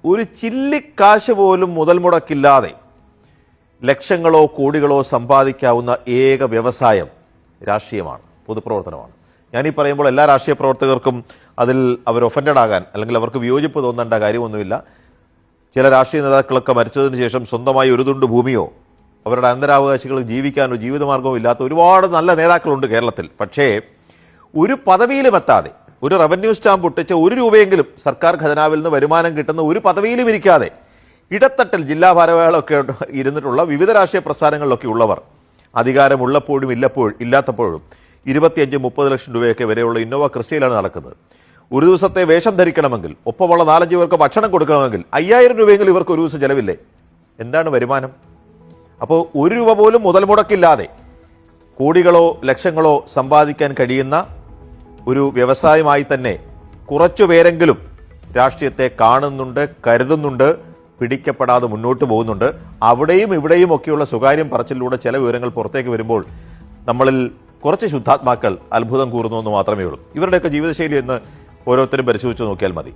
ഒരു ചില്ലിക്കാശ് പോലും മുതൽ മുടക്കില്ലാതെ ലക്ഷങ്ങളോ കോടികളോ സമ്പാദിക്കാവുന്ന ഏക വ്യവസായം രാഷ്ട്രീയമാണ്, പൊതുപ്രവർത്തനമാണ്. ഞാനീ പറയുമ്പോൾ എല്ലാ രാഷ്ട്രീയ പ്രവർത്തകർക്കും അതിൽ അവർ ഒഫൻഡഡ് ആകാൻ അല്ലെങ്കിൽ അവർക്ക് വിയോജിപ്പ് തോന്നേണ്ട കാര്യമൊന്നുമില്ല. ചില രാഷ്ട്രീയ നേതാക്കളൊക്കെ മരിച്ചതിന് ശേഷം സ്വന്തമായി ഒരു തുണ്ട് ഭൂമിയോ അവരുടെ അനന്തരാവകാശികൾ ജീവിക്കാനോ ജീവിതമാർഗമോ ഇല്ലാത്ത ഒരുപാട് നല്ല നേതാക്കളുണ്ട് കേരളത്തിൽ. പക്ഷേ ഒരു പദവിയിലും എത്താതെ, ഒരു റവന്യൂ സ്റ്റാമ്പ് ഒട്ടിച്ച് ഒരു രൂപയെങ്കിലും സർക്കാർ ഖജനാവിൽ നിന്ന് വരുമാനം കിട്ടുന്ന ഒരു പദവിയിലും ഇരിക്കാതെ ഇടത്തട്ടൽ ജില്ലാ ഭാരവാഹികളൊക്കെ ഇരുന്നിട്ടുള്ള വിവിധ രാഷ്ട്രീയ പ്രസ്ഥാനങ്ങളിലൊക്കെ ഉള്ളവർ അധികാരമുള്ളപ്പോഴും ഇല്ലാത്തപ്പോഴും 25-30 ലക്ഷം രൂപയൊക്കെ വരെയുള്ള ഇന്നോവ ക്രിസ്റ്റയിലാണ് നടക്കുന്നത്. ഒരു ദിവസത്തെ വേഷം ധരിക്കണമെങ്കിൽ, ഒപ്പമുള്ള 4-5 പേർക്ക് ഭക്ഷണം കൊടുക്കണമെങ്കിൽ 5000 രൂപയെങ്കിലും ഇവർക്ക് ഒരു ദിവസം ചെലവില്ലേ? എന്താണ് വരുമാനം? അപ്പോൾ ഒരു രൂപ പോലും മുതൽ മുടക്കില്ലാതെ കോടികളോ ലക്ഷങ്ങളോ സമ്പാദിക്കാൻ കഴിയുന്ന ഒരു വ്യവസായമായി തന്നെ കുറച്ചു പേരെങ്കിലും രാഷ്ട്രീയത്തെ കാണുന്നുണ്ട്, കരുതുന്നുണ്ട്, പിടിക്കപ്പെടാതെ മുന്നോട്ട് പോകുന്നുണ്ട്. അവിടെയും ഇവിടെയും ഒക്കെയുള്ള സ്വകാര്യം പറച്ചിലൂടെ ചില വിവരങ്ങൾ പുറത്തേക്ക് വരുമ്പോൾ നമ്മളിൽ കുറച്ച് ശുദ്ധാത്മാക്കൾ അത്ഭുതം കൂറുന്നു എന്ന് മാത്രമേ ഉള്ളൂ. ഇവരുടെയൊക്കെ ജീവിതശൈലി എന്ന് ഓരോരുത്തരും പരിശോധിച്ച് നോക്കിയാൽ മതി.